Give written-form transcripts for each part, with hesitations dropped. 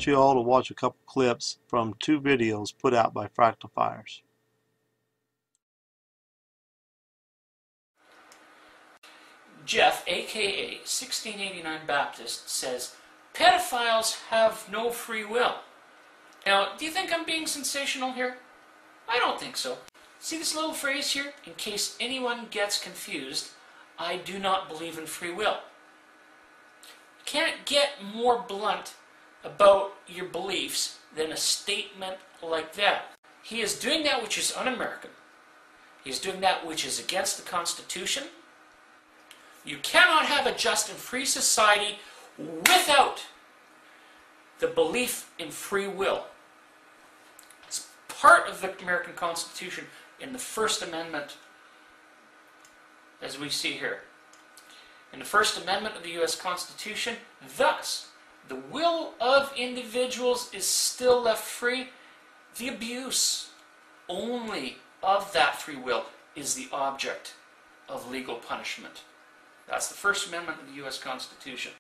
want you all to watch a couple clips from two videos put out by Fractalfires. Jeff, aka 1689 Baptist, says, pedophiles have no free will. Now, do you think I'm being sensational here? I don't think so. See this little phrase here? In case anyone gets confused, I do not believe in free will. You can't get more blunt about your beliefs than a statement like that. He is doing that which is un-American. He is doing that which is against the Constitution. You cannot have a just and free society without the belief in free will. It's part of the American Constitution in the First Amendment, as we see here. In the First Amendment of the U.S. Constitution, thus, the will of individuals is still left free. The abuse only of that free will is the object of legal punishment. That's the First Amendment of the U.S. Constitution.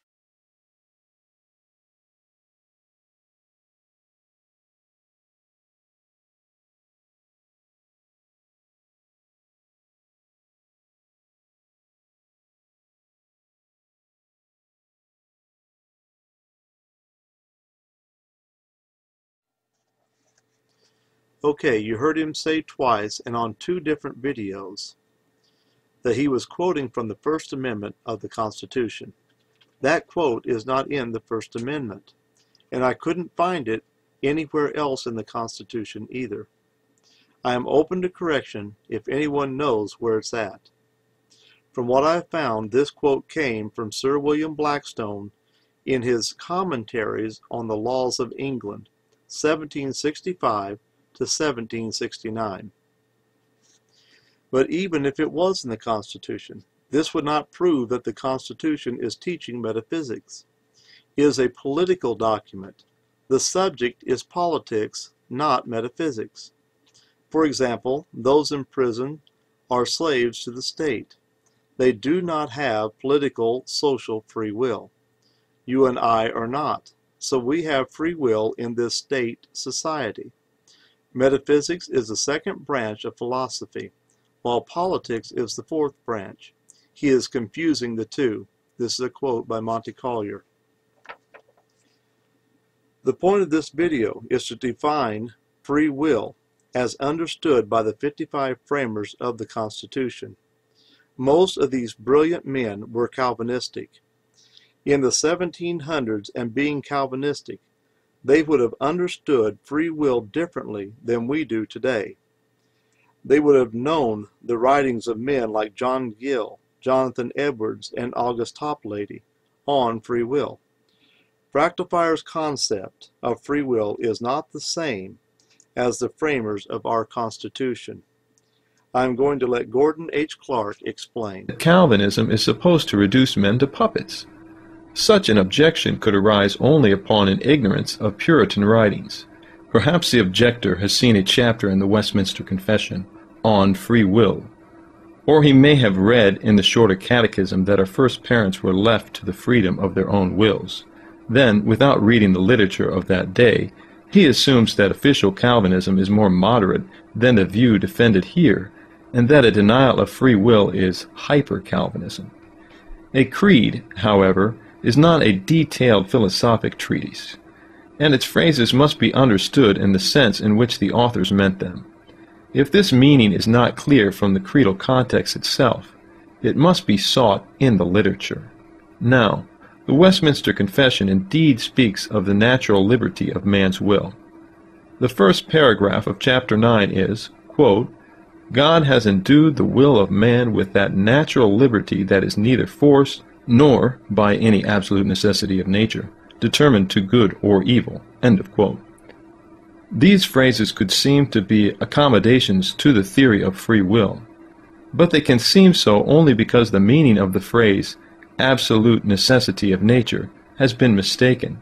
Okay, you heard him say twice and on two different videos that he was quoting from the First Amendment of the Constitution. That quote is not in the First Amendment, and I couldn't find it anywhere else in the Constitution either. I am open to correction if anyone knows where it's at. From what I found, this quote came from Sir William Blackstone in his Commentaries on the Laws of England, 1765 to 1769. But even if it was in the Constitution, this would not prove that the Constitution is teaching metaphysics. It is a political document. The subject is politics, not metaphysics. For example, those in prison are slaves to the state. They do not have political, social free will. You and I are not. So we have free will in this state society. Metaphysics is the second branch of philosophy, while politics is the fourth branch. He is confusing the two. This is a quote by Monty Collier. The point of this video is to define free will as understood by the 55 framers of the Constitution. Most of these brilliant men were Calvinistic. In the 1700s, and being Calvinistic, they would have understood free will differently than we do today. They would have known the writings of men like John Gill, Jonathan Edwards, and August Toplady on free will. Fractalfires' concept of free will is not the same as the framers of our Constitution. I'm going to let Gordon H. Clark explain. Calvinism is supposed to reduce men to puppets. Such an objection could arise only upon an ignorance of Puritan writings. Perhaps the objector has seen a chapter in the Westminster Confession on free will, or he may have read in the Shorter Catechism that our first parents were left to the freedom of their own wills. Then, without reading the literature of that day, he assumes that official Calvinism is more moderate than the view defended here, and that a denial of free will is hyper-Calvinism. A creed, however, is not a detailed philosophic treatise, and its phrases must be understood in the sense in which the authors meant them. If this meaning is not clear from the creedal context itself, it must be sought in the literature. Now, the Westminster Confession indeed speaks of the natural liberty of man's will. The first paragraph of chapter 9 is, quote, God has endued the will of man with that natural liberty that is neither forced nor, by any absolute necessity of nature, determined to good or evil. End of quote. These phrases could seem to be accommodations to the theory of free will, but they can seem so only because the meaning of the phrase absolute necessity of nature has been mistaken.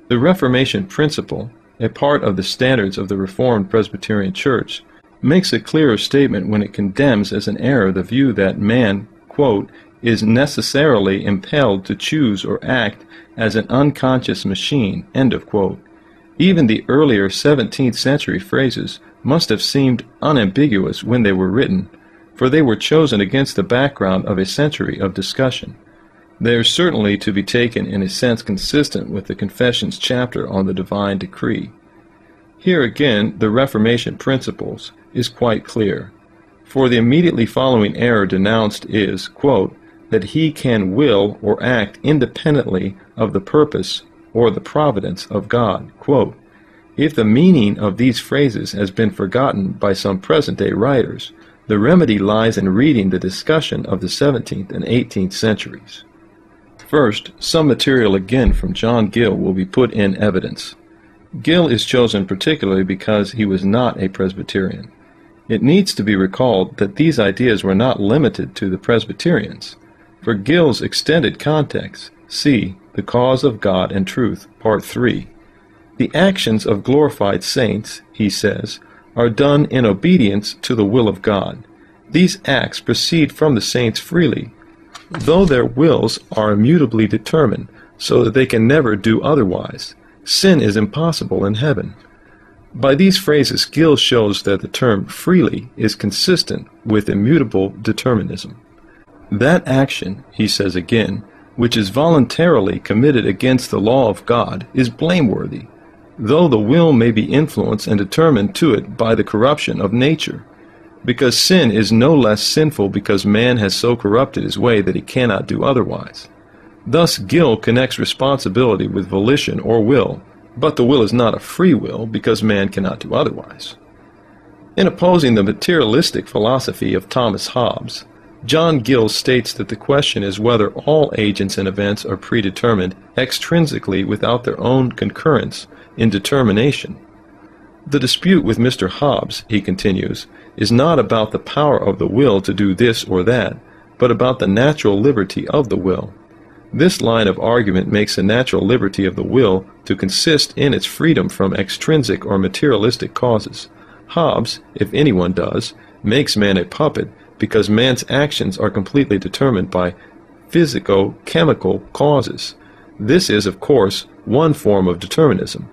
The Reformation principle, a part of the standards of the Reformed Presbyterian Church, makes a clearer statement when it condemns as an error the view that man, quote, is necessarily impelled to choose or act as an unconscious machine, end of quote, Even the earlier 17th century phrases must have seemed unambiguous when they were written, for they were chosen against the background of a century of discussion. They are certainly to be taken in a sense consistent with the Confession's chapter on the divine decree. Here again, the Reformation principles is quite clear, for the immediately following error denounced is, quote, that he can will or act independently of the purpose or the providence of God. Quote, if the meaning of these phrases has been forgotten by some present-day writers, the remedy lies in reading the discussion of the 17th and 18th centuries. First, some material again from John Gill will be put in evidence. Gill is chosen particularly because he was not a Presbyterian. It needs to be recalled that these ideas were not limited to the Presbyterians. For Gill's extended context, see The Cause of God and Truth, Part 3. The actions of glorified saints, he says, are done in obedience to the will of God. These acts proceed from the saints freely, though their wills are immutably determined, so that they can never do otherwise. Sin is impossible in heaven. By these phrases, Gill shows that the term freely is consistent with immutable determinism. That action, he says again, which is voluntarily committed against the law of God, is blameworthy, though the will may be influenced and determined to it by the corruption of nature, because sin is no less sinful because man has so corrupted his way that he cannot do otherwise. Thus Gill connects responsibility with volition or will, but the will is not a free will because man cannot do otherwise. In opposing the materialistic philosophy of Thomas Hobbes, John Gill states that the question is whether all agents and events are predetermined extrinsically without their own concurrence in determination. The dispute with Mr. Hobbes, he continues, is not about the power of the will to do this or that, but about the natural liberty of the will. This line of argument makes the natural liberty of the will to consist in its freedom from extrinsic or materialistic causes. Hobbes, if anyone does, makes man a puppet because man's actions are completely determined by physico-chemical causes. This is, of course, one form of determinism,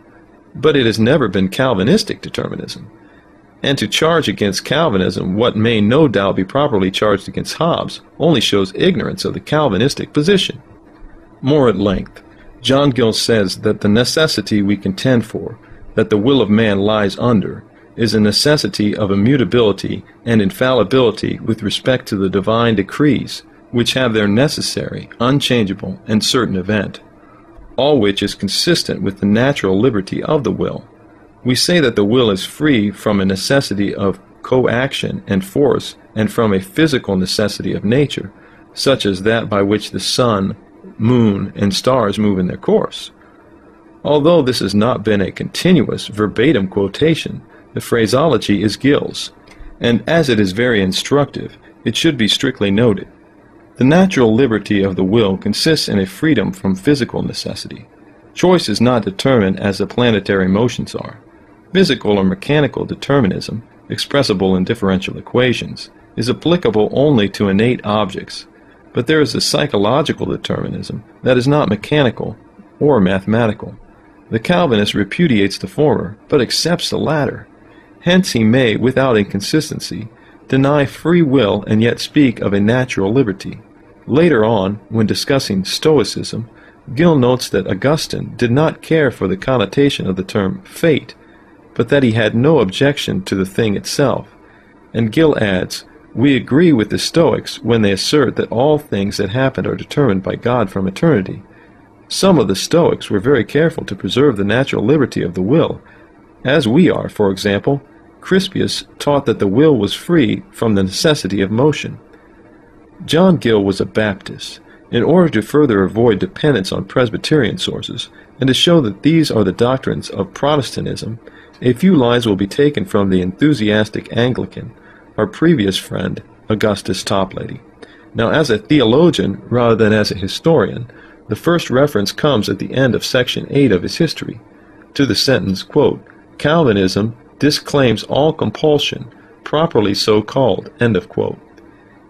but it has never been Calvinistic determinism. And to charge against Calvinism what may no doubt be properly charged against Hobbes only shows ignorance of the Calvinistic position. More at length, John Gill says that the necessity we contend for, that the will of man lies under, is a necessity of immutability and infallibility with respect to the divine decrees, which have their necessary, unchangeable, and certain event, all which is consistent with the natural liberty of the will. We say that the will is free from a necessity of coaction and force, and from a physical necessity of nature, such as that by which the sun, moon, and stars move in their course. Although this has not been a continuous, verbatim quotation, the phraseology is Gill's, and as it is very instructive, it should be strictly noted. The natural liberty of the will consists in a freedom from physical necessity. Choice is not determined as the planetary motions are. Physical or mechanical determinism, expressible in differential equations, is applicable only to innate objects, but there is a psychological determinism that is not mechanical or mathematical. The Calvinist repudiates the former, but accepts the latter. Hence he may, without inconsistency, deny free will and yet speak of a natural liberty. Later on, when discussing Stoicism, Gill notes that Augustine did not care for the connotation of the term fate, but that he had no objection to the thing itself. And Gill adds, we agree with the Stoics when they assert that all things that happen are determined by God from eternity. Some of the Stoics were very careful to preserve the natural liberty of the will, as we are, for example. Crispius taught that the will was free from the necessity of motion. John Gill was a Baptist. In order to further avoid dependence on Presbyterian sources, and to show that these are the doctrines of Protestantism, a few lines will be taken from the enthusiastic Anglican, our previous friend, Augustus Toplady. Now, as a theologian rather than as a historian, the first reference comes at the end of section 8 of his history, to the sentence, quote, Calvinism disclaims all compulsion, properly so called, end of quote.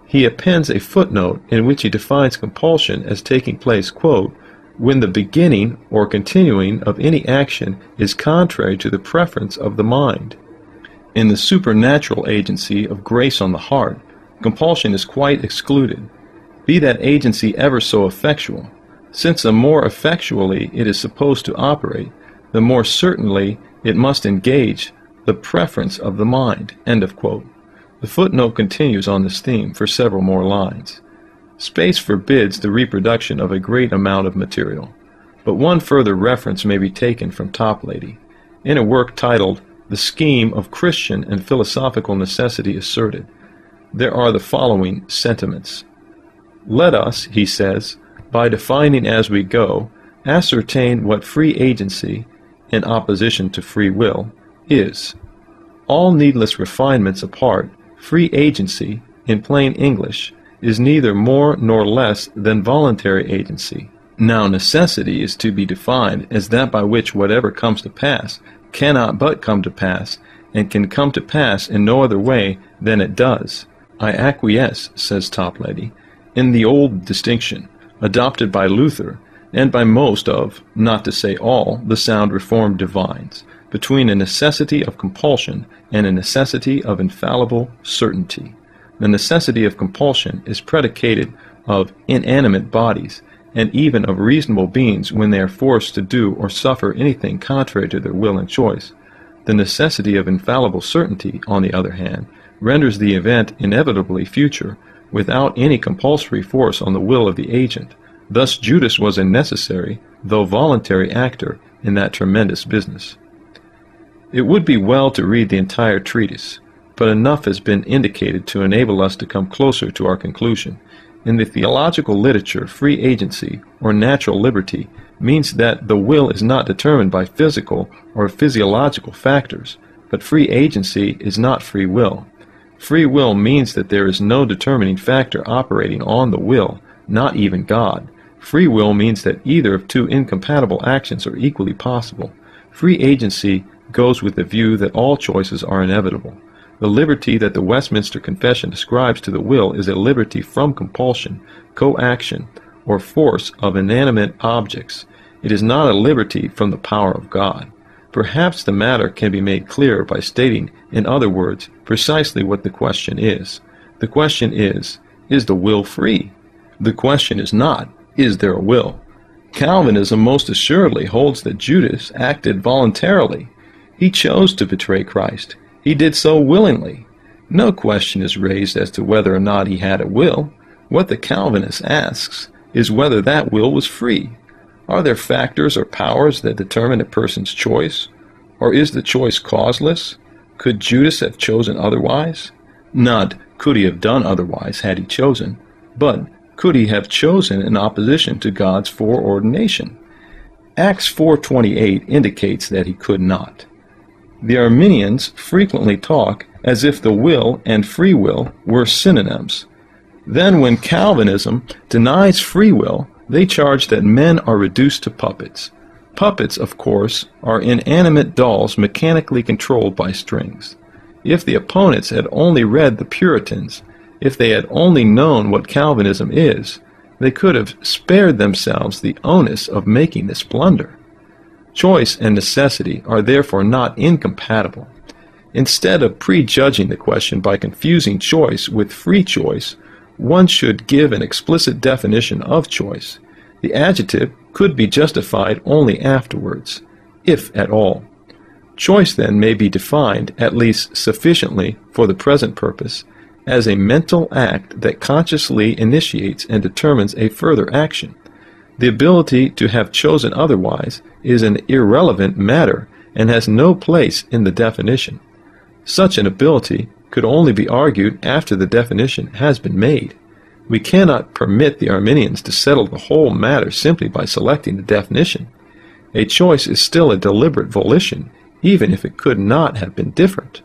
He appends a footnote in which he defines compulsion as taking place, quote, when the beginning or continuing of any action is contrary to the preference of the mind. In the supernatural agency of grace on the heart, compulsion is quite excluded, be that agency ever so effectual, since the more effectually it is supposed to operate, the more certainly it must engage the preference of the mind." End of quote. The footnote continues on this theme for several more lines. Space forbids the reproduction of a great amount of material, but one further reference may be taken from Toplady. In a work titled "The Scheme of Christian and Philosophical Necessity Asserted," there are the following sentiments. "Let us," he says, "by defining as we go, ascertain what free agency, in opposition to free will, is. All needless refinements apart, free agency, in plain English, is neither more nor less than voluntary agency. Now necessity is to be defined as that by which whatever comes to pass cannot but come to pass, and can come to pass in no other way than it does. I acquiesce," says Toplady, "in the old distinction, adopted by Luther, and by most of, not to say all, the sound Reformed divines, between a necessity of compulsion and a necessity of infallible certainty. The necessity of compulsion is predicated of inanimate bodies, and even of reasonable beings when they are forced to do or suffer anything contrary to their will and choice. The necessity of infallible certainty, on the other hand, renders the event inevitably future, without any compulsory force on the will of the agent. Thus Judas was a necessary, though voluntary actor in that tremendous business." It would be well to read the entire treatise, but enough has been indicated to enable us to come closer to our conclusion. In the theological literature, free agency, or natural liberty, means that the will is not determined by physical or physiological factors, but free agency is not free will. Free will means that there is no determining factor operating on the will, not even God. Free will means that either of two incompatible actions are equally possible. Free agency goes with the view that all choices are inevitable. The liberty that the Westminster Confession ascribes to the will is a liberty from compulsion, coaction, or force of inanimate objects. It is not a liberty from the power of God. Perhaps the matter can be made clearer by stating, in other words, precisely what the question is. The question is the will free? The question is not, is there a will? Calvinism most assuredly holds that Judas acted voluntarily. He chose to betray Christ. He did so willingly. No question is raised as to whether or not he had a will. What the Calvinist asks is whether that will was free. Are there factors or powers that determine a person's choice? Or is the choice causeless? Could Judas have chosen otherwise? Not could he have done otherwise had he chosen, but could he have chosen in opposition to God's foreordination? Acts 4:28 indicates that he could not. The Arminians frequently talk as if the will and free will were synonyms. Then when Calvinism denies free will, they charge that men are reduced to puppets. Puppets, of course, are inanimate dolls mechanically controlled by strings. If the opponents had only read the Puritans, if they had only known what Calvinism is, they could have spared themselves the onus of making this blunder. Choice and necessity are therefore not incompatible. Instead of prejudging the question by confusing choice with free choice, one should give an explicit definition of choice. The adjective could be justified only afterwards, if at all. Choice then may be defined, at least sufficiently for the present purpose, as a mental act that consciously initiates and determines a further action. The ability to have chosen otherwise is an irrelevant matter and has no place in the definition. Such an ability could only be argued after the definition has been made. We cannot permit the Arminians to settle the whole matter simply by selecting the definition. A choice is still a deliberate volition, even if it could not have been different.